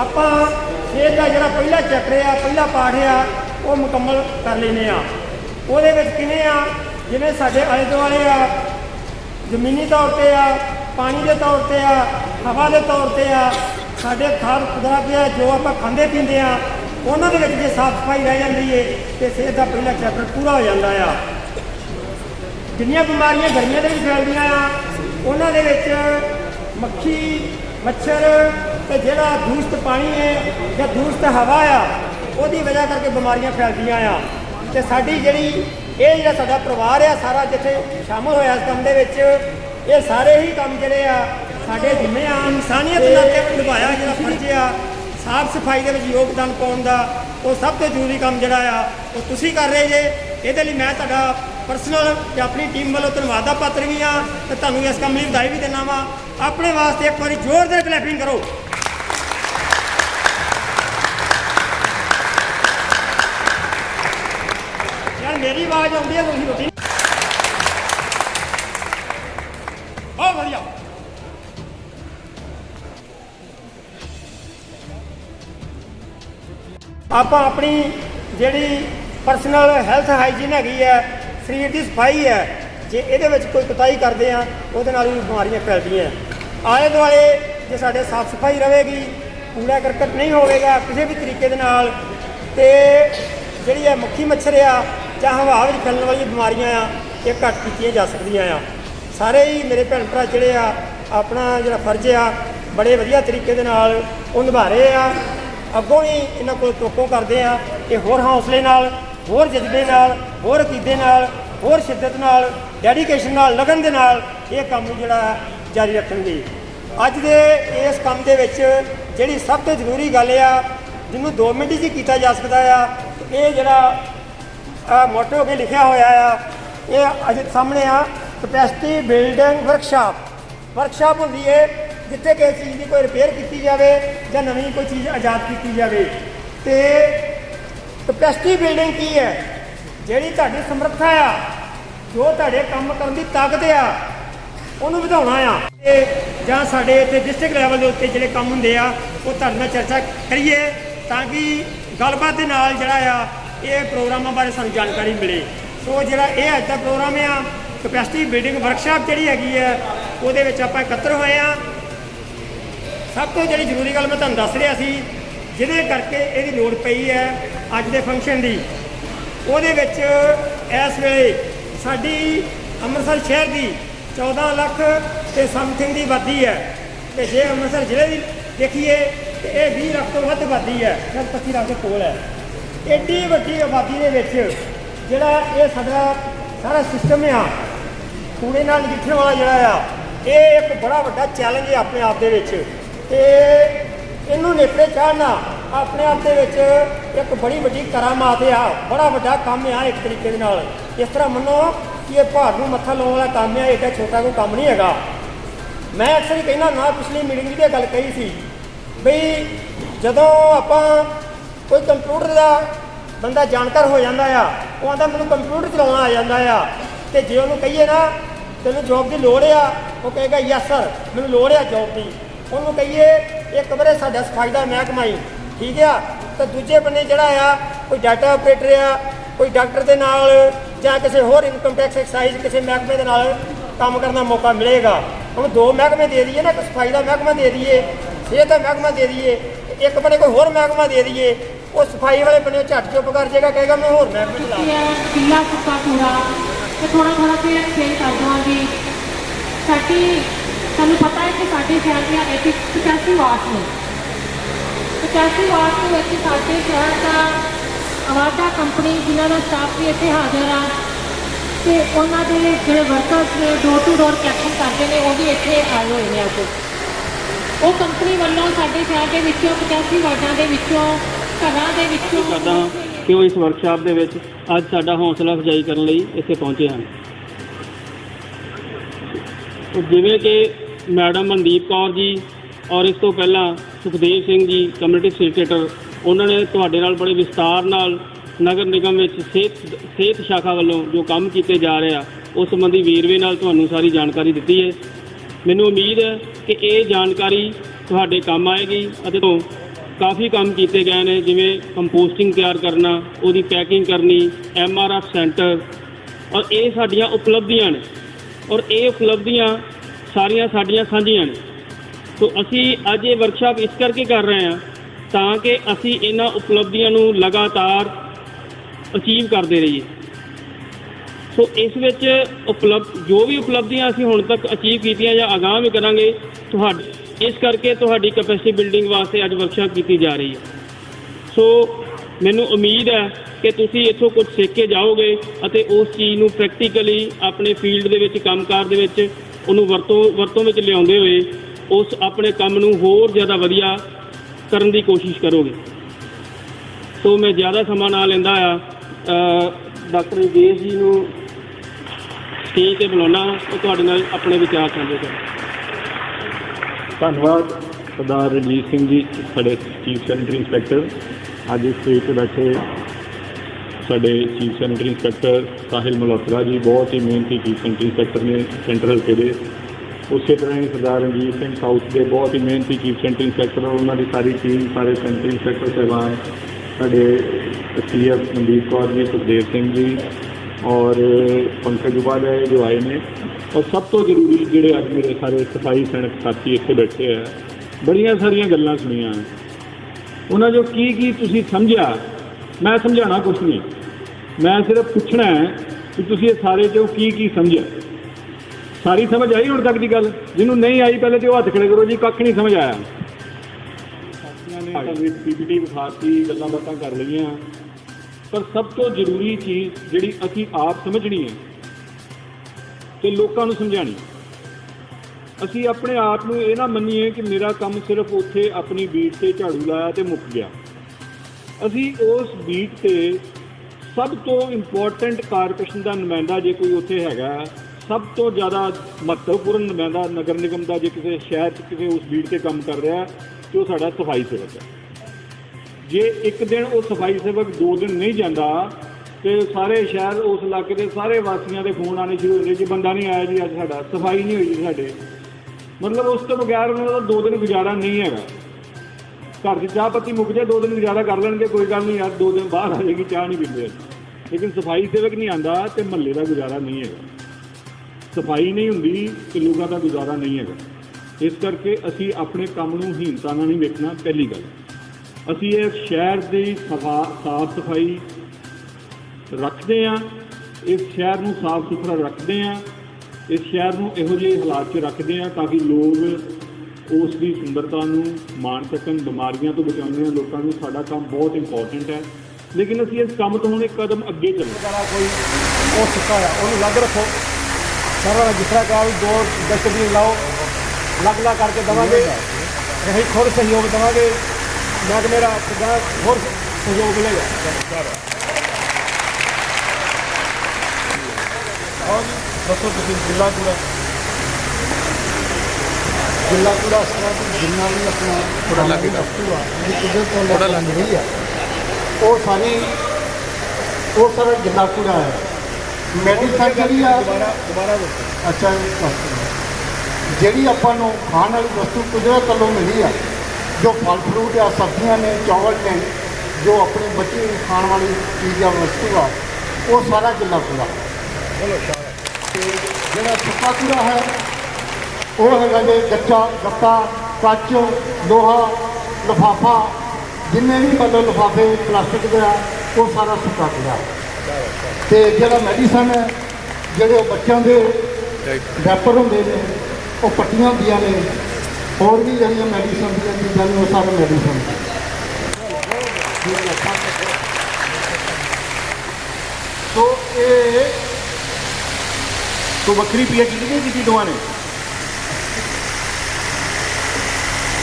ਆਪਾਂ सेहत का जोड़ा पहला चैप्टर आ पहला पाठ आ वो मुकम्मल कर लेने ਉਹਦੇ ਵਿੱਚ ਕਿਵੇਂ ਆ ਜਿਵੇਂ ਸਾਡੇ ਆਲੇ ਦੁਆਲੇ ਆ ਜ਼ਮੀਨੀ ਤੌਰ ਤੇ ਆ ਪਾਣੀ ਦੇ ਤੌਰ ਤੇ ਆ ਹਵਾ ਦੇ ਤੌਰ ਤੇ ਆ ਸਾਡੇ ਖਾਦ ਕੁਦਰਤ ਆ ਜੋ ਆਪਾਂ ਖਾਂਦੇ ਪੀਂਦੇ ਆ ਉਹਨਾਂ ਦੇ ਵਿੱਚ ਜੇ ਸਾਫ਼ ਸਫਾਈ ਰਹਿ ਜਾਂਦੀ ਏ ਤੇ ਸਿਹਤ ਦਾ ਪਹਿਲਾ ਚੈਪਟਰ ਪੂਰਾ ਹੋ ਜਾਂਦਾ ਆ। ਜਿੰਨੀਆਂ ਬਿਮਾਰੀਆਂ ਗਰਮੀਆਂ ਦੇ ਵਿੱਚ ਫੈਲਦੀਆਂ ਆ ਉਹਨਾਂ ਦੇ ਵਿੱਚ ਮੱਖੀ मच्छर तो जोड़ा दूषित पानी है या दूषित हवा आ उसकी वजह करके बीमारियां फैलदियां आ ते साडी जिहड़ी ये जिहड़ा साडा परिवार आ सारा जिथे शामिल होया इस काम दे विच ये सारे ही काम जिहड़े आ साडे जिम्मे आ इंसानियत नाते निभाया जिहड़ा फर्ज आ साफ सफाई दे विच योगदान पाउण दा वो सब तो जरूरी काम जिहड़ा आ वो तुसीं कर रहे जे। ਇਹਦੇ ਲਈ मैं तुहाडा परसनल ते अपनी टीम वालों धन्नवाद दा पात्र भी हाँ तो तुहानूं इस काम लई ਵਧਾਈ भी देना वा। अपने वास्ते एक बार जोरदार क्लैपिंग करो। यार मेरी आवाज आउंदी है तुसीं रोटी बहुत वधिया। आपां अपनी जिहड़ी परसनल हैल्थ हाइजीन हैगी है शरीर की सफाई है जे ये कोई कोताही करते हैं वो बीमारियां फैलदियां आले दुआले जे साढ़े साफ सफाई रहेगी कूड़ा करकट नहीं होगा किसी भी तरीके तो जी है मक्खी मच्छर आ या हवा में फैलने वाली बीमारियां ये घट की जा सकदियां आ। सारे ही मेरे भैन भरा जोड़े अपना जो फर्ज आ बड़े वधिया तरीके निभा रहे आ अगों ही इन्हों को तोखों करते हैं कि होर हौसले नाल होर जज्बे नाल होर अकीदे नाल होर शिद्दत नाल डेडिकेशन नाल लगन दे नाल ये काम जिहड़ा जारी रखणगे। अज दे इस काम दे विच जिहड़ी सब तो जरूरी गल आ जिन्होंने 2 मिनट ही कीता जा सकता है ये जिहड़ा मोटो अगे लिखिया होया आ ये अज सामने आ कैपेसिटी बिल्डिंग वर्कशाप होंदी है जिथे किसी चीज़ की कोई रिपेयर की जाए या नवी कोई चीज़ आजाद की जाए तो कैपेसिटी बिल्डिंग की है जिहड़ी तुहाडी समर्था आ जो तुहाडे काम करन दी ताकत आ उहनूं वधाउणा आ जां साडे इत्थे डिस्ट्रिक्ट लैवल दे उत्ते जिहड़े काम हुंदे आ वो तुहाडे नाल चर्चा करिए ताकि गलबात दे नाल जिहड़ा आ ये प्रोग्रामां बारे सानूं जानकारी मिले। सो जिहड़ा ये अज दा प्रोग्राम आ कैपेसिटी बिल्डिंग वर्कशाप जिहड़ी हैगी है उहदे विच आपां इकत्तर होए आ। सब तो जी जरूरी गल मैं तुहानूं दस रहा सी जिहदे करके इहदी लोड़ पई है अज दे फंक्शन दी उहदे विच इस वेले साडी अमृतसर शहर की 14 लाख ते समथिंग की आबादी है तो जे अमृतसर जिले की देखिए तो यह 20 लाख तो वध आबादी है 25 लाख के कोल है। एड्डी वड्डी आबादी दे विच जिहड़ा ये साडा सारा सिस्टम आ कूड़े नाल नजिठण वाला जिहड़ा आ ये एक बड़ा वड्डा चैलेंज है अपने आप दे विच ते इनू नेपरे चाढ़ना अपने आप के एक बड़ी वड्डी करामात आ बड़ा वड्डा काम आ एक तरीके दे नाल। इस तरह मनो कि यह पहाड़ नूं मत्था लाउण वाला काम है एडा छोटा कोई काम नहीं हैगा। मैं अक्सर ही कहना ना पिछली मीटिंग की गल कही सी बई जदों आपां कोई कंप्यूटर का बंदा जानकार हो जाता आ वो आंदा मैनूं कंप्यूटर चलाउणा आ जाता आ तो जे उन्होंने कहीए ना तैनूं जॉब की लोड़ आ वो कहेगा यस सर मैनूं लोड़ आ जॉब की। उन्होंने कहीए एक बार साडा सफाई का महकमा ही ठीक है तो दूजे बन्ने जिहड़ा आ कोई डाटा ऑपरेटर आ कोई डॉक्टर के नाल जां किसी होर इनकम टैक्स एक्साइज किसी महकमे के नाल काम करने का मौका मिलेगा। हम 2 महकमे दे दिए ना सफाई का महकमा दे दिए सेहत का महकमा दे दिए एक बने कोई होर महकमा दे दिए वो सफाई वाले बने झट चुप कर जाएगा कहेगा मैं होर महकमे गिला सुक्का कूड़ा तो थोड़ा थोड़ा फिर एक्सचेंज कर देवांगी। साडी सानूं पता है कि साडे शहर दियां 85 वार्ड ने 85 वार्ड के विच साडे शहर का अवाडा कंपनी जिन्हों का स्टाफ भी इतने हाजिर आ तो उन्होंने जो वर्कर्स ने डोर टू डोर कलैक्शन करते हैं वो भी इतने आए हुए हैं। अज वो कंपनी वालों साडे शहर के 85 वार्डों के घरों के करदा कि वो इस वर्कशॉप के अज साडा हौसला अफजाई करने लई इत्थे पहुंचे हैं। तो जिवें कि मैडम मनदीप कौर जी और इस तो पहला सुखदेव सिंह जी कम्यूनिटी सैकटरी उन्होंने तुहाडे नाल बड़े विस्तार नाल नगर निगम में सेहत शाखा वालों जो काम किए जा रहे हैं उस संबंधी वेरवे नाल तुहानूं सारी जानकारी दी है। मैनूं उम्मीद है कि ये जानकारी ਤੁਹਾਡੇ ਕੰਮ ਆਏਗੀ ਅਤੇ ਤੋਂ ਕਾਫੀ ਕੰਮ ਕੀਤੇ ਗਏ ਨੇ, ਜਿਵੇਂ ਕੰਪੋਸਟਿੰਗ ਤਿਆਰ ਕਰਨਾ, ਉਹਦੀ ਪੈਕਿੰਗ ਕਰਨੀ, MRF ਸੈਂਟਰ, ਔਰ ਇਹ ਸਾਡੀਆਂ ਉਪਲਬਧੀਆਂ ਨੇ ਔਰ ਇਹ ਉਪਲਬਧੀਆਂ ਸਾਰੀਆਂ ਸਾਡੀਆਂ ਸਾਂਝੀਆਂ ਨੇ। ਸੋ ਅਸੀਂ ਅੱਜ ਇਹ ਵਰਕਸ਼ਾਪ ਇਸ ਕਰਕੇ ਕਰ ਰਹੇ ਹਾਂ ਤਾਂ ਕਿ ਅਸੀਂ ਇਹਨਾਂ ਉਪਲਬਧੀਆਂ ਨੂੰ ਲਗਾਤਾਰ ਅਚੀਵ ਕਰਦੇ ਰਹੀਏ। ਸੋ ਇਸ ਵਿੱਚ ਜੋ ਵੀ ਉਪਲਬਧੀਆਂ ਅਸੀਂ ਹੁਣ ਤੱਕ ਅਚੀਵ ਕੀਤੀਆਂ ਜਾਂ ਅਗਾਂਹ ਵੀ ਕਰਾਂਗੇ, ਇਸ ਕਰਕੇ ਤੁਹਾਡੀ ਕੈਪੈਸਿਟੀ ਬਿਲਡਿੰਗ ਵਾਸਤੇ ਅੱਜ ਵਰਕਸ਼ਾਪ ਕੀਤੀ ਜਾ ਰਹੀ ਹੈ। ਸੋ ਮੈਨੂੰ ਉਮੀਦ ਹੈ ਕਿ ਤੁਸੀਂ ਇੱਥੋਂ ਕੁਝ ਸਿੱਖ ਕੇ ਜਾਓਗੇ ਅਤੇ ਉਸ ਚੀਜ਼ ਨੂੰ ਪ੍ਰੈਕਟੀਕਲੀ ਆਪਣੇ ਫੀਲਡ ਦੇ ਵਿੱਚ, ਕੰਮਕਾਰ ਦੇ ਵਿੱਚ ਉਹਨੂੰ ਵਰਤੋਂ ਵਿੱਚ ਲਿਆਉਂਦੇ ਹੋਏ ਉਸ ਆਪਣੇ ਕੰਮ ਨੂੰ ਹੋਰ ਜ਼ਿਆਦਾ ਵਧੀਆ ਕਰਨ ਦੀ ਕੋਸ਼ਿਸ਼ ਕਰੋਗੇ। ਸੋ ਮੈਂ ਜ਼ਿਆਦਾ ਸਮਾਂ ਨਾ ਲੈਂਦਾ ਆ, ਡਾਕਟਰ ਯੋਗੇਸ਼ ਜੀ ਨੂੰ ਸਟੇਜ 'ਤੇ ਬੁਲਾਉਣਾ, ਉਹ ਤੁਹਾਡੇ ਨਾਲ ਆਪਣੇ ਵਿਚਾਰ ਸਾਂਝੇ ਕਰਨ। ਧੰਨਵਾਦ ਸਰਦਾਰ ਰਣਜੀਤ ਸਿੰਘ ਜੀ, ਸਾਡੇ ਚੀਫ ਸੈਨੇਟਰੀ ਇੰਸਪੈਕਟਰ। ਅੱਜ ਇਸ ਸਟੇਜ 'ਤੇ ਬੈਠੇ ਸਾਡੇ chief sanitary inspector Sahil Malhotra ਜੀ, ਬਹੁਤ ਹੀ ਮਿਹਨਤੀ ਚੀਫ ਸੈਨੇਟਰੀ ਇੰਸਪੈਕਟਰ ਨੇ ਸੈਂਟਰ ਹਲਕੇ ਦੇ। ਉਸੇ ਤਰ੍ਹਾਂ ਹੀ ਸਰਦਾਰ ਰਣਜੀਤ ਸਿੰਘ ਸਾਊਥ ਦੇ ਬਹੁਤ ਹੀ ਮਿਹਨਤੀ ਚੀਫ ਸੈਨੇਟਰੀ ਇੰਸਪੈਕਟਰ, ਉਹਨਾਂ ਦੀ ਸਾਰੀ ਟੀਮ, ਸਾਰੇ ਸੈਨੇਟਰੀ ਇੰਸਪੈਕਟਰ ਸਾਹਿਬਾਨ, ਸਾਡੇ CF ਮਨਦੀਪ ਕੌਰ ਜੀ, ਸੁਖਦੇਵ ਸਿੰਘ ਜੀ ਔਰ ਪੰਕਜ ਉਪਾਧਿਆਏ ਜੋ ਆਏ ਨੇ। ਔਰ ਸਭ ਤੋਂ ਜ਼ਰੂਰੀ ਜਿਹੜੇ ਅੱਜ ਮੇਰੇ ਸਾਰੇ ਸਫਾਈ ਸੈਨਿਕ ਸਾਥੀ ਇੱਥੇ ਬੈਠੇ ਆ, ਬੜੀਆਂ ਸਾਰੀਆਂ ਗੱਲਾਂ ਸੁਣੀਆਂ ਉਹਨਾਂ ਜੋ ਕੀ ਤੁਸੀਂ ਸਮਝਿਆ। ਮੈਂ ਸਮਝਾਉਣਾ ਕੁਛ ਨਹੀਂ, ਮੈਂ ਸਿਰਫ ਪੁੱਛਣਾ ਹੈ ਕਿ ਤੁਸੀਂ ਇਹ ਸਾਰੇ 'ਚੋਂ ਕੀ ਸਮਝਿਆ। ਸਾਰੀ ਸਮਝ ਆਈ ਹੁਣ ਤੱਕ ਦੀ ਗੱਲ? ਜਿਹਨੂੰ ਨਹੀਂ ਆਈ ਪਹਿਲੇ ਤੇ ਉਹ ਹੱਥ ਖੜੇ ਕਰੋ ਜੀ, ਕੱਖ ਨਹੀਂ ਸਮਝ ਆਇਆ। ਸਾਥੀਆਂ ਨੇ ਵਿੱਚ PPT ਵਿਖਾਤੀ, ਗੱਲਾਂ ਬਾਤਾਂ ਕਰ ਲਈਆਂ, ਪਰ ਸਭ ਤੋਂ ਜ਼ਰੂਰੀ ਚੀਜ਼ ਜਿਹੜੀ ਅਸੀਂ ਆਪ ਸਮਝਣੀ ਹੈ ਤੇ ਲੋਕਾਂ ਨੂੰ ਸਮਝਾਉਣੀ। ਅਸੀਂ ਆਪਣੇ ਆਪ ਨੂੰ ਇਹ ਨਾ ਮੰਨੀਏ ਕਿ ਮੇਰਾ ਕੰਮ ਸਿਰਫ ਉੱਥੇ ਆਪਣੀ ਬੀਟ 'ਤੇ ਝਾੜੂ ਲਾਇਆ ਤੇ ਮੁੱਕ ਗਿਆ। ਅਸੀਂ ਉਸ ਬੀਟ 'ਤੇ ਸਭ ਤੋਂ ਇੰਪੋਰਟੈਂਟ ਕਾਰਪੋਰੇਸ਼ਨ ਦਾ ਨੁਮਾਇੰਦਾ ਜੇ ਕੋਈ ਉੱਥੇ ਹੈਗਾ, ਸਭ ਤੋਂ ਜ਼ਿਆਦਾ ਮਹੱਤਵਪੂਰਨ ਨੁਮਾਇੰਦਾ ਨਗਰ ਨਿਗਮ ਦਾ ਜੇ ਕਿਸੇ ਸ਼ਹਿਰ 'ਚ ਕਿਸੇ ਉਸ ਬੀਟ 'ਤੇ ਕੰਮ ਕਰ ਰਿਹਾ, ਤੇ ਉਹ ਸਾਡਾ ਸਫਾਈ ਸੇਵਕ ਹੈ। ਜੇ ਇੱਕ ਦਿਨ ਉਹ ਸਫਾਈ ਸੇਵਕ 2 ਦਿਨ ਨਹੀਂ ਜਾਂਦਾ ਤੇ ਸਾਰੇ ਸ਼ਹਿਰ, ਉਸ ਇਲਾਕੇ ਦੇ ਸਾਰੇ ਵਾਸੀਆਂ ਦੇ ਫੋਨ ਆਉਣੇ ਸ਼ੁਰੂ ਹੋ ਗਏ ਕਿ ਬੰਦਾ ਨਹੀਂ ਆਇਆ ਜੀ, ਅੱਜ ਸਾਡਾ ਸਫਾਈ ਨਹੀਂ ਹੋਈ ਜੀ ਸਾਡੇ। ਮਤਲਬ ਉਸ ਤੋਂ ਬਗੈਰ ਉਹਨਾਂ ਦਾ 2 ਦਿਨ ਗੁਜ਼ਾਰਾ ਨਹੀਂ ਹੈਗਾ। ਘਰ 'ਚ ਚਾਹ ਪੱਤੀ ਮੁੱਕ ਜਾਏ, 2 ਦਿਨ ਗੁਜ਼ਾਰਾ ਕਰ ਲੈਣਗੇ, ਕੋਈ ਗੱਲ ਨਹੀਂ ਯਾਰ, 2 ਦਿਨ ਬਾਹਰ ਆ ਜਾਏਗੀ, ਚਾਹ ਨਹੀਂ ਪੀਂਦੇ। ਲੇਕਿਨ ਸਫਾਈ ਸੇਵਕ ਨਹੀਂ ਆਉਂਦਾ ਤੇ ਮਹੱਲੇ ਦਾ ਗੁਜ਼ਾਰਾ ਨਹੀਂ ਹੈਗਾ। ਸਫਾਈ ਨਹੀਂ ਹੁੰਦੀ ਤੇ ਲੋਕਾਂ ਦਾ ਗੁਜ਼ਾਰਾ ਨਹੀਂ ਹੈਗਾ। ਇਸ ਕਰਕੇ ਅਸੀਂ ਆਪਣੇ ਕੰਮ ਨੂੰ ਹੀਨਤਾ ਨਾਲ ਨਹੀਂ ਵੇਖਣਾ। ਪਹਿਲੀ ਗੱਲ, ਅਸੀਂ ਇਹ ਸ਼ਹਿਰ ਦੀ ਸਾਫ ਸਫਾਈ ਰੱਖਦੇ ਹਾਂ, ਇਸ ਸ਼ਹਿਰ ਨੂੰ ਸਾਫ ਸੁਥਰਾ ਰੱਖਦੇ ਹਾਂ, ਇਸ ਸ਼ਹਿਰ ਨੂੰ ਇਹੋ ਜਿਹੇ ਹਾਲਾਤ 'ਚ ਰੱਖਦੇ ਹਾਂ ਤਾਂ ਕਿ ਲੋਕ ਉਸ ਦੀ ਸੁੰਦਰਤਾ ਨੂੰ ਮਾਣ ਸਕਣ, ਬਿਮਾਰੀਆਂ ਤੋਂ ਬਚਾਉਂਦੇ ਹਾਂ ਲੋਕਾਂ ਨੂੰ। ਸਾਡਾ ਕੰਮ ਬਹੁਤ ਇੰਪੋਰਟੈਂਟ ਹੈ, ਲੇਕਿਨ ਅਸੀਂ ਇਸ ਕੰਮ ਤੋਂ ਹੁਣ ਇੱਕ ਕਦਮ ਅੱਗੇ ਚੱਲਣਾ। ਕੋਈ ਉਹ ਸੁੱਕਾ ਆ ਉਹਨੂੰ ਲੱਗ ਰੱਖੋ, ਸਾਰਾ ਜਿਸ ਤਰ੍ਹਾਂ ਕਹਾ ਵੀ 2 ਡਸਟਬਿਨ ਲਾਓ, ਲੱਗ ਕਰਕੇ ਦੇਵਾਂਗੇ। ਅਸੀਂ ਖੁਦ ਸਹਿਯੋਗ ਦੇਵਾਂਗੇ, ਮੈਂ ਕਿ ਮੇਰਾ ਹੋਰ ਸਹਿਯੋਗ ਮਿਲੇਗਾ। ਔਰ ਦੱਸੋ ਤੁਸੀਂ ਜਿੰਨਾ ਕੂੜਾ ਇਸ ਤਰ੍ਹਾਂ ਜਿੰਨਾ ਵੀ ਆਪਣਾ ਪੁਰਾਣਾ ਵਸਤੂ ਆ ਜਿਹੜੀ ਕੁਦਰਤ ਤੋਂ ਲੰਘ ਰਹੀ ਆ, ਉਹ ਸਾਰਾ ਗਿੱਲਾ ਕੂੜਾ ਹੈ। ਮੈਡੀਸਨ ਜਿਹੜੀ ਆ ਦੁਬਾਰਾ ਅੱਛਾ, ਜਿਹੜੀ ਆਪਾਂ ਨੂੰ ਖਾਣ ਵਾਲੀ ਵਸਤੂ ਕੁਦਰਤ ਵੱਲੋਂ ਮਿਲੀ ਆ, ਜੋ ਫਲ ਫਰੂਟ ਆ, ਸਬਜ਼ੀਆਂ ਨੇ, ਚੌਲ ਨੇ, ਜੋ ਆਪਣੇ ਬੱਚੇ ਨੂੰ ਖਾਣ ਵਾਲੀ ਚੀਜ਼ ਆ, ਵਸਤੂ ਆ, ਉਹ ਸਾਰਾ ਗਿੱਲਾ ਕੂੜਾ। ਤੇ ਜਿਹੜਾ ਸੁੱਕਾ ਕੂੜਾ ਹੈ ਉਹ ਹੈਗਾ ਜੇ ਗੱਤਾ, ਕੱਚ, ਲੋਹਾ, ਲਿਫਾਫਾ, ਜਿੰਨੇ ਵੀ ਮਤਲਬ ਲਿਫਾਫੇ ਪਲਾਸਟਿਕ ਦੇ ਆ, ਉਹ ਸਾਰਾ ਸੁੱਕਾ ਕੂੜਾ। ਤੇ ਜਿਹੜਾ ਮੈਡੀਸਨ ਹੈ, ਜਿਹੜੇ ਉਹ ਬੱਚਿਆਂ ਦੇ ਡੈਪਰ ਹੁੰਦੇ ਨੇ, ਉਹ ਪੱਟੀਆਂ ਹੁੰਦੀਆਂ ਨੇ, ਹੋਰ ਵੀ ਜਿਹੜੀਆਂ ਮੈਡੀਸਨ ਦੀਆਂ ਚੀਜ਼ਾਂ ਨੇ, ਉਹ ਸਾਰੇ ਮੈਡੀਸਨ। ਸੋ ਇਹ ਤੋਂ ਵੱਖਰੀ PhD ਨਹੀਂ ਕੀਤੀ ਦੋਵਾਂ ਨੇ,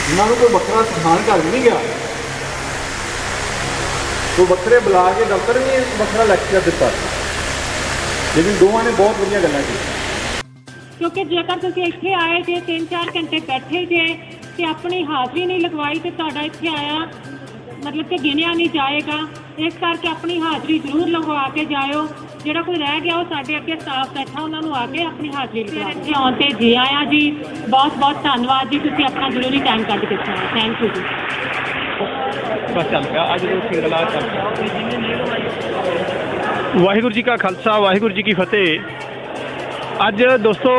ਇਹਨਾਂ ਨੂੰ ਕੋਈ ਵੱਖਰਾ ਸਿਖਾਉਣ ਘਰ ਨਹੀਂ ਗਿਆ, ਕੋਈ ਵੱਖਰੇ ਬੁਲਾ ਕੇ ਦਫ਼ਤਰ ਵੀ ਵੱਖਰਾ ਲੈਕਚਰ ਦਿੱਤਾ, ਲੇਕਿਨ ਦੋਵਾਂ ਨੇ ਬਹੁਤ ਵਧੀਆ ਗੱਲਾਂ ਕੀਤੀਆਂ। ਕਿਉਂਕਿ ਜੇਕਰ ਤੁਸੀਂ ਇੱਥੇ ਆਏ ਜੇ 3-4 ਘੰਟੇ ਬੈਠੇ ਜੇ ਤੇ ਆਪਣੀ ਹਾਜ਼ਰੀ ਨਹੀਂ ਲਗਵਾਈ ਤੇ ਤੁਹਾਡਾ ਇੱਥੇ ਆਇਆ ਮਤਲਬ ਕਿ ਗਿਣਿਆ ਨਹੀਂ ਜਾਏਗਾ। ਇਸ ਕਰਕੇ ਆਪਣੀ ਹਾਜ਼ਰੀ ਜ਼ਰੂਰ ਲਗਵਾ ਕੇ ਜਾਇਓ ਜਿਹੜਾ ਕੋਈ ਰਹਿ ਗਿਆ ਉਹ ਸਾਡੇ ਅੱਗੇ ਸਟਾਫ ਬੈਠਾ, ਉਹਨਾਂ ਨੂੰ ਆ ਕੇ ਆਪਣੀ ਹਾਜ਼ਰੀ ਲਗਾਓ। ਇੱਥੇ ਆਉਣ ਤੇ ਜੀ ਆਇਆ ਜੀ, ਬਹੁਤ ਬਹੁਤ ਧੰਨਵਾਦ ਜੀ, ਤੁਸੀਂ ਆਪਣਾ ਜ਼ਰੂਰੀ ਟਾਈਮ ਕੱਢ ਕੇ ਦਿੱਤਾ। ਥੈਂਕ ਯੂ ਜੀ। ਬਸ ਚੱਲ ਪਿਆ ਅੱਜ ਦੇ ਸਿੰਗਲਾ ਚੱਲ ਪਿਆ। ਵਾਹਿਗੁਰੂ ਜੀ ਕਾ ਖਾਲਸਾ, ਵਾਹਿਗੁਰੂ ਜੀ ਕੀ ਫਤਿਹ। ਅੱਜ ਦੋਸਤੋ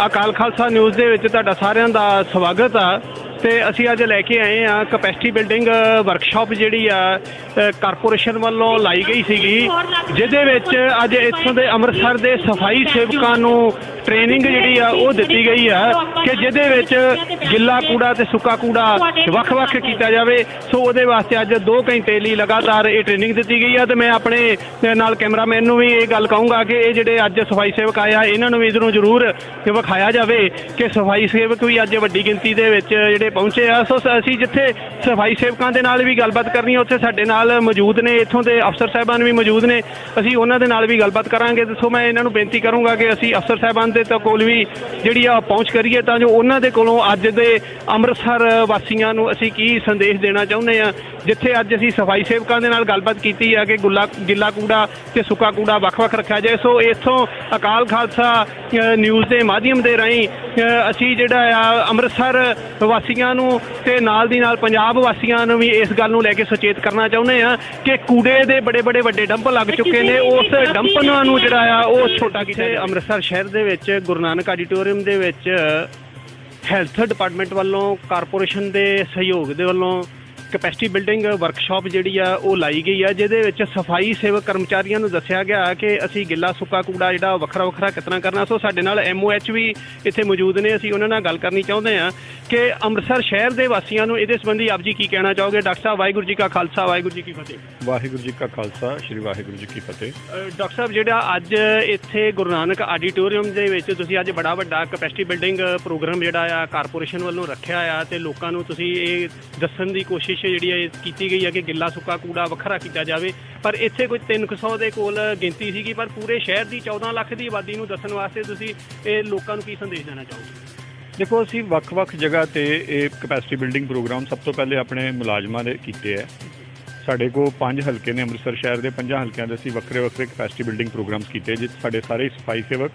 ਅਕਾਲ ਖਾਲਸਾ ਨਿਊਜ਼ ਦੇ ਵਿੱਚ ਤੁਹਾਡਾ ਸਾਰਿਆਂ ਦਾ ਸਵਾਗਤ ਆ। ਤੇ ਅਸੀਂ ਅੱਜ ਲੈ ਕੇ ਆਏ ਆ ਕਪੈਸਿਟੀ ਬਿਲਡਿੰਗ ਵਰਕਸ਼ਾਪ ਜਿਹੜੀ ਆ ਕਾਰਪੋਰੇਸ਼ਨ ਵੱਲੋਂ ਲਾਈ ਗਈ ਸੀਗੀ, ਜਿਹਦੇ ਵਿੱਚ ਅੱਜ ਇੱਥੋਂ ਦੇ ਅੰਮ੍ਰਿਤਸਰ ਦੇ ਸਫਾਈ ਸੇਵਕਾਂ ਨੂੰ ਟ੍ਰੇਨਿੰਗ ਜਿਹੜੀ ਆ ਉਹ ਦਿੱਤੀ ਗਈ ਆ ਕਿ ਜਿਹਦੇ ਵਿੱਚ ਗਿੱਲਾ ਕੂੜਾ ਤੇ ਸੁੱਕਾ ਕੂੜਾ ਵੱਖ-ਵੱਖ ਕੀਤਾ ਜਾਵੇ। ਸੋ ਉਹਦੇ ਵਾਸਤੇ ਅੱਜ 2 ਘੰਟੇ ਲਈ ਲਗਾਤਾਰ ਇਹ ਟ੍ਰੇਨਿੰਗ ਦਿੱਤੀ ਗਈ ਆ। ਤੇ ਮੈਂ ਆਪਣੇ ਨਾਲ ਕੈਮਰਾਮੈਨ ਨੂੰ ਵੀ ਇਹ ਗੱਲ ਕਹੂੰਗਾ ਕਿ ਇਹ ਜਿਹੜੇ ਅੱਜ ਸਫਾਈ ਸੇਵਕ ਆਏ ਆ ਇਹਨਾਂ ਨੂੰ ਵੀ ਇੱਧਰੋਂ ਜ਼ਰੂਰ ਵਿਖਾਇਆ ਜਾਵੇ ਕਿ ਸਫਾਈ ਸੇਵਕ ਵੀ ਅੱਜ ਵੱਡੀ ਗਿਣਤੀ ਦੇ ਵਿੱਚ ਜਿਹੜੇ ਪਹੁੰਚੇ ਆ। ਸੋ ਅਸੀਂ ਜਿੱਥੇ ਸਫਾਈ ਸੇਵਕਾਂ ਦੇ ਨਾਲ ਵੀ ਗੱਲਬਾਤ ਕਰਨੀ ਆ, ਉੱਥੇ ਸਾਡੇ ਨਾਲ ਮੌਜੂਦ ਨੇ ਇੱਥੋਂ ਦੇ ਅਫਸਰ ਸਾਹਿਬਾਨ ਵੀ ਮੌਜੂਦ ਨੇ, ਅਸੀਂ ਉਹਨਾਂ ਦੇ ਨਾਲ ਵੀ ਗੱਲਬਾਤ ਕਰਾਂਗੇ। ਸੋ ਮੈਂ ਇਹਨਾਂ ਨੂੰ ਬੇਨਤੀ ਕਰੂੰਗਾ ਕਿ ਅਸੀਂ ਅਫਸਰ ਸਾਹਿਬਾਨ ਦੇ ਕੋਲ ਵੀ ਜਿਹੜੀ ਆ ਪਹੁੰਚ ਕਰੀਏ ਤਾਂ ਜੋ ਉਹਨਾਂ ਦੇ ਕੋਲੋਂ ਅੱਜ ਦੇ ਅੰਮ੍ਰਿਤਸਰ ਵਾਸੀਆਂ ਨੂੰ ਅਸੀਂ ਕੀ ਸੰਦੇਸ਼ ਦੇਣਾ ਚਾਹੁੰਦੇ ਆ। ਜਿੱਥੇ ਅੱਜ ਅਸੀਂ ਸਫਾਈ ਸੇਵਕਾਂ ਦੇ ਨਾਲ ਗੱਲਬਾਤ ਕੀਤੀ ਆ ਕਿ ਗਿੱਲਾ ਕੂੜਾ ਤੇ ਸੁੱਕਾ ਕੂੜਾ ਵੱਖ-ਵੱਖ ਰੱਖਿਆ ਜਾਏ। ਸੋ ਇੱਥੋਂ ਅਕਾਲ ਖਾਲਸਾ ਨਿਊਜ਼ ਦੇ ਮਾਧਿਅਮ ਦੇ ਰਾਹੀਂ ਅਸੀਂ ਜਿਹੜਾ ਆ ਅੰਮ੍ਰਿਤਸਰ ਵਾਸੀਆਂ ਨੂੰ ਤੇ ਨਾਲ ਦੀ ਨਾਲ ਪੰਜਾਬ ਵਾਸੀਆਂ ਨੂੰ ਵੀ ਇਸ ਗੱਲ ਨੂੰ ਲੈ ਕੇ ਸੁਚੇਤ ਕਰਨਾ ਚਾਹੁੰਦੇ ਆ ਕਿ ਕੂੜੇ ਦੇ ਬੜੇ ਵੱਡੇ ਡੰਪ ਲੱਗ ਚੁੱਕੇ ਨੇ। ਉਸ ਡੰਪ ਨੂੰ ਜਿਹੜਾ ਆ ਉਹ ਛੋਟਾ ਕੀਤਾ। ਅੰਮ੍ਰਿਤਸਰ ਸ਼ਹਿਰ ਦੇ ਵਿੱਚ ਗੁਰੂ ਨਾਨਕ ਆਡੀਟੋਰੀਅਮ ਦੇ ਵਿੱਚ ਹੈਲਥ ਡਿਪਾਰਟਮੈਂਟ ਵੱਲੋਂ ਕਾਰਪੋਰੇਸ਼ਨ ਦੇ ਸਹਿਯੋਗ ਦੇ ਵੱਲੋਂ ਕਪੈਸਿਟੀ ਬਿਲਡਿੰਗ ਵਰਕਸ਼ਾਪ ਜਿਹੜੀ ਆ ਉਹ ਲਾਈ ਗਈ ਆ, ਜਿਹਦੇ ਵਿੱਚ ਸਫਾਈ ਸੇਵਕ ਕਰਮਚਾਰੀਆਂ ਨੂੰ ਦੱਸਿਆ ਗਿਆ ਕਿ ਅਸੀਂ ਗਿੱਲਾ ਸੁੱਕਾ ਕੂੜਾ ਜਿਹੜਾ ਵੱਖਰਾ ਕਿਤਨਾ ਕਰਨਾ। ਸੋ ਸਾਡੇ ਨਾਲ MOH ਵੀ ਇੱਥੇ ਮੌਜੂਦ ਨੇ, ਅਸੀਂ ਉਹਨਾਂ ਨਾਲ ਗੱਲ ਕਰਨੀ ਚਾਹੁੰਦੇ ਹਾਂ ਕਿ ਅੰਮ੍ਰਿਤਸਰ ਸ਼ਹਿਰ ਦੇ ਵਾਸੀਆਂ ਨੂੰ ਇਹਦੇ ਸੰਬੰਧੀ ਆਪ ਜੀ ਕੀ ਕਹਿਣਾ ਚਾਹੋਗੇ। ਡਾਕਟਰ ਸਾਹਿਬ, ਵਾਹਿਗੁਰੂ ਜੀ ਕਾ ਖਾਲਸਾ, ਵਾਹਿਗੁਰੂ ਜੀ ਕੀ ਫਤਿਹ। ਵਾਹਿਗੁਰੂ ਜੀ ਕਾ ਖਾਲਸਾ, ਸ਼੍ਰੀ ਵਾਹਿਗੁਰੂ ਜੀ ਕੀ ਫਤਿਹ। ਡਾਕਟਰ ਸਾਹਿਬ, ਜਿਹੜਾ ਅੱਜ ਇੱਥੇ ਗੁਰੂ ਨਾਨਕ ਆਡੀਟੋਰੀਅਮ ਦੇ ਵਿੱਚ ਤੁਸੀਂ ਅੱਜ ਬੜਾ ਵੱਡਾ ਕਪੈਸਿਟੀ ਬਿਲਡਿੰਗ ਪ੍ਰੋਗਰਾਮ ਜਿਹੜਾ ਆ ਕਾਰਪੋਰੇਸ਼ਨ ਵੱਲੋਂ ਰੱਖਿਆ ਆ ਤੇ ਲੋਕਾਂ ਨੂੰ ਤੁਸੀਂ ਇਹ ਦੱਸਣ ਦੀ ਕੋਸ਼ਿਸ਼ ਜਿਹੜੀ ਹੈ ਕੀਤੀ ਗਈ ਹੈ ਕਿ ਗਿੱਲਾ ਸੁੱਕਾ ਕੂੜਾ ਵੱਖਰਾ ਕੀਤਾ ਜਾਵੇ, ਪਰ ਇੱਥੇ ਕੋਈ 300 ਦੇ ਕੋਲ ਗਿਣਤੀ ਸੀਗੀ, ਪਰ ਪੂਰੇ ਸ਼ਹਿਰ ਦੀ 14 ਲੱਖ ਦੀ ਆਬਾਦੀ ਨੂੰ ਦੱਸਣ ਵਾਸਤੇ ਤੁਸੀਂ ਇਹ ਲੋਕਾਂ ਨੂੰ ਕੀ ਸੰਦੇਸ਼ ਦੇਣਾ ਚਾਹੋਗੇ? ਦੇਖੋ, ਅਸੀਂ ਵੱਖ-ਵੱਖ ਜਗ੍ਹਾ ਤੇ ਇਹ ਕਪੈਸਿਟੀ ਬਿਲਡਿੰਗ ਪ੍ਰੋਗਰਾਮ ਸਭ ਤੋਂ ਪਹਿਲੇ ਆਪਣੇ ਮੁਲਾਜ਼ਮਾਂ ਦੇ ਕੀਤੇ ਹੈ। ਸਾਡੇ ਕੋਲ 5 ਹਲਕੇ ਨੇ ਅੰਮ੍ਰਿਤਸਰ ਸ਼ਹਿਰ ਦੇ, 5 ਹਲਕਿਆਂ ਦੇ ਅਸੀਂ ਵੱਖਰੇ ਕਪੈਸਿਟੀ ਬਿਲਡਿੰਗ ਪ੍ਰੋਗਰਾਮਸ ਕੀਤੇ, ਜਿਸ ਸਾਡੇ ਸਾਰੇ ਸਫਾਈ ਸੇਵਕ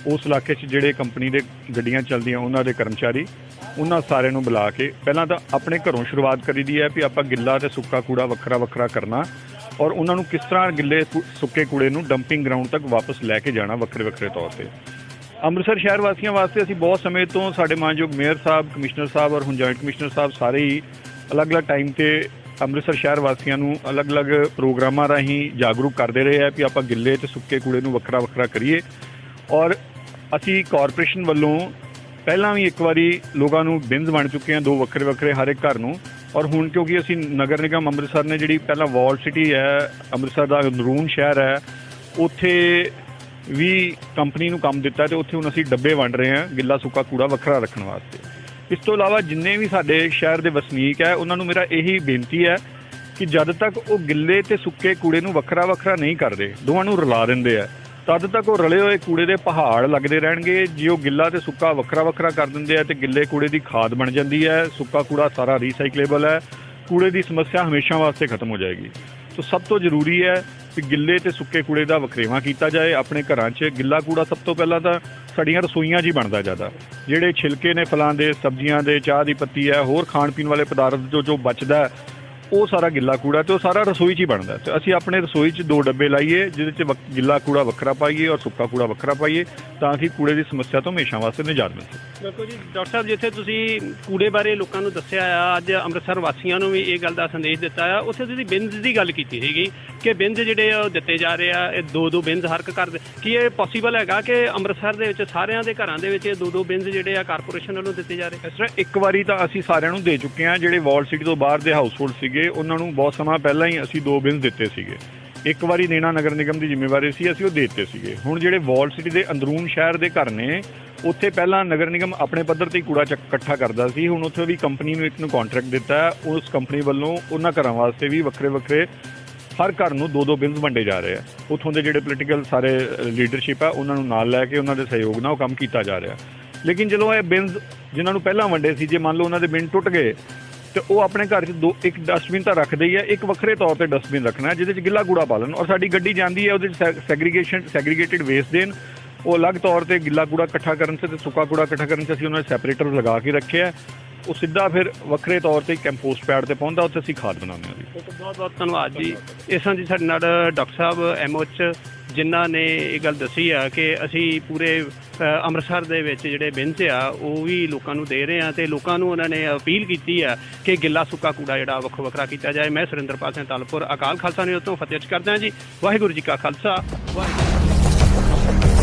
ਉਸ ਇਲਾਕੇ 'ਚ ਜਿਹੜੇ ਕੰਪਨੀ ਦੇ ਗੱਡੀਆਂ ਚੱਲਦੀਆਂ ਉਹਨਾਂ ਦੇ ਕਰਮਚਾਰੀ, ਉਹਨਾਂ ਸਾਰਿਆਂ ਨੂੰ ਬੁਲਾ ਕੇ ਪਹਿਲਾਂ ਤਾਂ ਆਪਣੇ ਘਰੋਂ ਸ਼ੁਰੂਆਤ ਕਰੀਦੀ ਹੈ ਵੀ ਆਪਾਂ ਗਿੱਲਾ ਤੇ ਸੁੱਕਾ ਕੂੜਾ ਵੱਖਰਾ ਕਰਨਾ ਔਰ ਉਹਨਾਂ ਨੂੰ ਕਿਸ ਤਰ੍ਹਾਂ ਗਿੱਲੇ ਸੁੱਕੇ ਕੂੜੇ ਨੂੰ ਡੰਪਿੰਗ ਗਰਾਊਂਡ ਤੱਕ ਵਾਪਸ ਲੈ ਕੇ ਜਾਣਾ ਵੱਖਰੇ ਤੌਰ 'ਤੇ। ਅੰਮ੍ਰਿਤਸਰ ਸ਼ਹਿਰ ਵਾਸੀਆਂ ਵਾਸਤੇ ਅਸੀਂ ਬਹੁਤ ਸਮੇਂ ਤੋਂ ਸਾਡੇ ਮਾਨਯੋਗ ਮੇਅਰ ਸਾਹਿਬ, ਕਮਿਸ਼ਨਰ ਸਾਹਿਬ ਔਰ ਹੁਣ ਜੁਆਇੰਟ ਕਮਿਸ਼ਨਰ ਸਾਹਿਬ ਸਾਰੇ ਹੀ ਅਲੱਗ-ਅਲੱਗ ਟਾਈਮ 'ਤੇ ਅੰਮ੍ਰਿਤਸਰ ਸ਼ਹਿਰ ਵਾਸੀਆਂ ਨੂੰ ਅਲੱਗ-ਅਲੱਗ ਪ੍ਰੋਗਰਾਮਾਂ ਰਾਹੀਂ ਜਾਗਰੂਕ ਕਰਦੇ ਰਹੇ ਹੈ ਵੀ ਆਪਾਂ ਗਿੱਲੇ ਤੇ ਸੁੱਕੇ ਕੂੜੇ ਨੂੰ ਵੱਖਰਾ ਕਰੀਏ। ਔਰ ਅਸੀਂ ਕਾਰਪੋਰੇਸ਼ਨ ਵੱਲੋਂ ਪਹਿਲਾਂ ਵੀ ਇੱਕ ਵਾਰੀ ਲੋਕਾਂ ਨੂੰ ਬਿਨਸ ਬਣ ਚੁੱਕੇ ਹਾਂ, 2 ਵੱਖਰੇ ਹਰ ਇੱਕ ਘਰ ਨੂੰ। ਔਰ ਹੁਣ ਕਿਉਂਕਿ ਅਸੀਂ ਨਗਰ ਨਿਗਮ ਅੰਮ੍ਰਿਤਸਰ ਨੇ ਜਿਹੜੀ ਪਹਿਲਾਂ ਵਾਲ ਸਿਟੀ ਹੈ, ਅੰਮ੍ਰਿਤਸਰ ਦਾ ਅੰਦਰੂਨ ਸ਼ਹਿਰ ਹੈ, ਉੱਥੇ ਵੀ ਕੰਪਨੀ ਨੂੰ ਕੰਮ ਦਿੱਤਾ ਤੇ ਉੱਥੇ ਹੁਣ ਅਸੀਂ ਡੱਬੇ ਵੰਡ ਰਹੇ ਹਾਂ ਗਿੱਲਾ ਸੁੱਕਾ ਕੂੜਾ ਵੱਖਰਾ ਰੱਖਣ ਵਾਸਤੇ। ਇਸ ਤੋਂ ਇਲਾਵਾ ਜਿੰਨੇ ਵੀ ਸਾਡੇ ਸ਼ਹਿਰ ਦੇ ਵਸਨੀਕ ਹੈ ਉਹਨਾਂ ਨੂੰ ਮੇਰਾ ਇਹੀ ਬੇਨਤੀ ਹੈ ਕਿ ਜਦ ਤੱਕ ਉਹ ਗਿੱਲੇ ਤੇ ਸੁੱਕੇ ਕੂੜੇ ਨੂੰ ਵੱਖਰਾ ਨਹੀਂ ਕਰਦੇ, ਦੋਵਾਂ ਨੂੰ ਰਲਾ ਦਿੰਦੇ ਆ, ਤਦ ਤੱਕ ਉਹ ਰਲੇ ਹੋਏ ਕੂੜੇ ਦੇ ਪਹਾੜ ਲੱਗਦੇ ਰਹਿਣਗੇ। ਜੇ ਉਹ ਗਿੱਲਾ ਤੇ ਸੁੱਕਾ ਵੱਖਰਾ ਕਰ ਦਿੰਦੇ ਆ ਤੇ ਗਿੱਲੇ ਕੂੜੇ ਦੀ ਖਾਦ ਬਣ ਜਾਂਦੀ ਹੈ, ਸੁੱਕਾ ਕੂੜਾ ਸਾਰਾ ਰੀਸਾਈਕਲੇਬਲ ਹੈ, ਕੂੜੇ ਦੀ ਸਮੱਸਿਆ ਹਮੇਸ਼ਾ ਵਾਸਤੇ ਖਤਮ ਹੋ ਜਾਏਗੀ। ਸੋ ਸਭ ਤੋਂ ਜ਼ਰੂਰੀ ਹੈ ਕਿ ਗਿੱਲੇ ਤੇ ਸੁੱਕੇ ਕੂੜੇ ਦਾ ਵਖਰੇਵਾਂ ਕੀਤਾ ਜਾਏ। ਆਪਣੇ ਘਰਾਂ 'ਚ ਗਿੱਲਾ ਕੂੜਾ ਸਭ ਤੋਂ ਪਹਿਲਾਂ ਤਾਂ ਸਾਡੀਆਂ ਰਸੋਈਆਂ 'ਚ ਹੀ ਬਣਦਾ ਜ਼ਿਆਦਾ, ਜਿਹੜੇ ਛਿਲਕੇ ਨੇ ਫਲਾਂ ਦੇ, ਸਬਜ਼ੀਆਂ ਦੇ, ਚਾਹ ਦੀ ਪੱਤੀ ਹੈ, ਹੋਰ ਖਾਣ ਪੀਣ ਵਾਲੇ ਪਦਾਰਥ ਜੋ ਬਚਦਾ ਉਹ ਸਾਰਾ ਗਿੱਲਾ ਕੂੜਾ ਤੇ ਉਹ ਸਾਰਾ ਰਸੋਈ 'ਚ ਹੀ ਬਣਦਾ। ਤੇ ਅਸੀਂ ਆਪਣੇ ਰਸੋਈ 'ਚ 2 ਡੱਬੇ ਲਾਈਏ ਜਿਹਦੇ 'ਚ ਗਿੱਲਾ ਕੂੜਾ ਵੱਖਰਾ ਪਾਈਏ ਔਰ ਸੁੱਕਾ ਕੂੜਾ ਵੱਖਰਾ ਪਾਈਏ ਤਾਂ ਕਿ ਕੂੜੇ ਦੀ ਸਮੱਸਿਆ ਤੋਂ ਹਮੇਸ਼ਾ ਵਾਸਤੇ ਨਿਜਾਤ ਮਿਲ ਸਕੇ। ਬਿਲਕੁਲ ਜੀ। ਡਾਕਟਰ ਸਾਹਿਬ, ਜਿੱਥੇ ਤੁਸੀਂ ਕੂੜੇ ਬਾਰੇ ਲੋਕਾਂ ਨੂੰ ਦੱਸਿਆ ਆ, ਅੱਜ ਅੰਮ੍ਰਿਤਸਰ ਵਾਸੀਆਂ ਨੂੰ ਵੀ ਇਹ ਗੱਲ ਦਾ ਸੰਦੇਸ਼ ਦਿੱਤਾ ਆ, ਉੱਥੇ ਤੁਸੀਂ ਬਿਨਸ ਦੀ ਗੱਲ ਕੀਤੀ ਸੀਗੀ ਕਿ ਬਿਨਸ ਜਿਹੜੇ ਆ ਉਹ ਦਿੱਤੇ ਜਾ ਰਹੇ ਆ, ਇਹ 2 ਬਿਨਸ ਹਰ ਇੱਕ ਘਰ ਦੇ। ਕੀ ਇਹ ਪੋਸੀਬਲ ਹੈਗਾ ਕਿ ਅੰਮ੍ਰਿਤਸਰ ਦੇ ਵਿੱਚ ਸਾਰਿਆਂ ਦੇ ਘਰਾਂ ਦੇ ਵਿੱਚ ਇਹ 2 ਬਿਨਸ ਜਿਹੜੇ ਆ ਕਾਰਪੋਰੇਸ਼ਨ ਵੱਲੋਂ ਦਿੱਤੇ ਜਾ ਰਹੇ? ਇਸ ਤਰ੍ਹਾਂ ਇੱਕ ਵਾਰੀ ਤਾਂ ਅਸੀਂ ਸਾਰਿਆਂ ਨੂੰ ਦੇ ਚੁੱਕੇ ਹਾਂ। ਜਿਹੜੇ ਵਾਲ ਸਿਟੀ ਤੋਂ ਬਾਹਰ ਦੇ ਹਾਊਸ ਹੋਲਡ ਸੀਗੇ ਉਹਨਾਂ ਨੂੰ ਬਹੁਤ ਸਮਾਂ ਪਹਿਲਾਂ ਹੀ ਅਸੀਂ 2 ਬਿਨਸ ਦਿੱਤੇ ਸੀਗੇ। ਇੱਕ ਵਾਰੀ ਦੇਣਾ ਨਗਰ ਨਿਗਮ ਦੀ ਜ਼ਿੰਮੇਵਾਰੀ ਸੀ, ਅਸੀਂ ਉਹ ਦੇ ਦਿੱਤੇ ਸੀਗੇ। ਹੁਣ ਜਿਹੜੇ ਵਾਲ ਸਿਟੀ ਦੇ ਅੰਦਰੂਨ ਸ਼ਹਿਰ ਦੇ ਘਰ ਨੇ, ਉੱਥੇ ਪਹਿਲਾਂ ਨਗਰ ਨਿਗਮ ਆਪਣੇ ਪੱਧਰ 'ਤੇ ਕੂੜਾ ਇਕੱਠਾ ਕਰਦਾ ਸੀ, ਹੁਣ ਉੱਥੇ ਵੀ ਕੰਪਨੀ ਨੂੰ ਇੱਕ ਨੂੰ ਕੰਟਰੈਕਟ ਦਿੱਤਾ, ਉਸ ਕੰਪਨੀ ਵੱਲੋਂ ਉਹਨਾਂ ਘਰਾਂ ਵਾਸਤੇ ਵੀ ਵੱਖਰੇ ਹਰ ਘਰ ਨੂੰ 2 ਬਿਨਸ ਵੰਡੇ ਜਾ ਰਹੇ ਆ। ਉੱਥੋਂ ਦੇ ਜਿਹੜੇ ਪੋਲੀਟੀਕਲ ਸਾਰੇ ਲੀਡਰਸ਼ਿਪ ਆ ਉਹਨਾਂ ਨੂੰ ਨਾਲ ਲੈ ਕੇ ਉਹਨਾਂ ਦੇ ਸਹਿਯੋਗ ਨਾਲ ਉਹ ਕੰਮ ਕੀਤਾ ਜਾ ਰਿਹਾ। ਲੇਕਿਨ ਜਦੋਂ ਇਹ ਬਿਨਸ ਜਿਨ੍ਹਾਂ ਨੂੰ ਪਹਿਲਾਂ ਵੰਡੇ ਸੀ, ਜੇ ਮੰਨ ਲਓ ਉਹਨਾਂ ਦੇ ਬਿਨ ਟੁੱਟ ਗਏ ਤੇ ਉਹ ਆਪਣੇ ਘਰ 'ਚ ਇੱਕ ਡਸਟਬਿਨ ਤਾਂ ਰੱਖਦੇ ਹੀ ਹੈ, ਇੱਕ ਵੱਖਰੇ ਤੌਰ ਤੇ ਡਸਟਬਿਨ ਰੱਖਣਾ ਜਿਹਦੇ 'ਚ ਗਿੱਲਾ ਕੂੜਾ ਪਾ ਲੈਣ, ਔਰ ਸਾਡੀ ਗੱਡੀ ਜਾਂਦੀ ਹੈ ਉਹਦੇ 'ਚ ਸੈਗਰੀਗੇਟਿਡ ਵੇਸਟ ਦੇਣ। ਉਹ ਅਲੱਗ ਤੌਰ ਤੇ ਗਿੱਲਾ ਕੂੜਾ ਇਕੱਠਾ ਕਰਨ 'ਚ ਤੇ ਸੁੱਕਾ ਕੂੜਾ ਇਕੱਠਾ ਕਰਨ 'ਚ ਅਸੀਂ ਉਹਨਾਂ ਨੇ ਸੈਪਰੇਟਰ ਲਗਾ ਕੇ ਰੱਖਿਆ। ਉਹ ਸਿੱਧਾ ਫਿਰ ਵੱਖਰੇ ਤੌਰ ਤੇ ਕੰਪੋਸਟ ਪੈਡ ਤੇ ਪਹੁੰਚਦਾ, ਉੱਥੇ ਅਸੀਂ ਖਾਦ ਬਣਾਉਂਦੇ ਹਾਂ ਜੀ। ਬਹੁਤ ਬਹੁਤ ਧੰਨਵਾਦ ਜੀ। ਇਸ ਤਰ੍ਹਾਂ ਜੀ ਸਾਡੇ ਨਾਲ ਡਾਕਟਰ ਸਾਹਿਬ MOH ਜਿਨ੍ਹਾਂ ਨੇ ਇਹ ਗੱਲ ਦੱਸੀ ਆ ਕਿ ਅਸੀਂ ਪੂਰੇ ਅੰਮ੍ਰਿਤਸਰ ਦੇ ਵਿੱਚ ਜਿਹੜੇ ਬਿੰਸ ਆ ਉਹ ਵੀ ਲੋਕਾਂ ਨੂੰ ਦੇ ਰਹੇ ਆ ਤੇ ਲੋਕਾਂ ਨੂੰ ਉਹਨਾਂ ਨੇ ਅਪੀਲ ਕੀਤੀ ਆ ਕਿ ਗਿੱਲਾ ਸੁੱਕਾ ਕੂੜਾ ਜਿਹੜਾ ਵੱਖੋ ਵੱਖਰਾ ਕੀਤਾ ਜਾਏ। ਮੈਂ ਸੁਰਿੰਦਰਪਾਲ ਸਿੰਘ ਤਾਲਪੁਰ, ਅਕਾਲ ਖਾਲਸਾ ਨਿਊਜ਼ ਤੋਂ ਫਤਿਹ ਕਰਦਾ ਜੀ। ਵਾਹਿਗੁਰੂ ਜੀ ਕਾ ਖਾਲਸਾ, ਵਾਹਿਗੁਰੂ।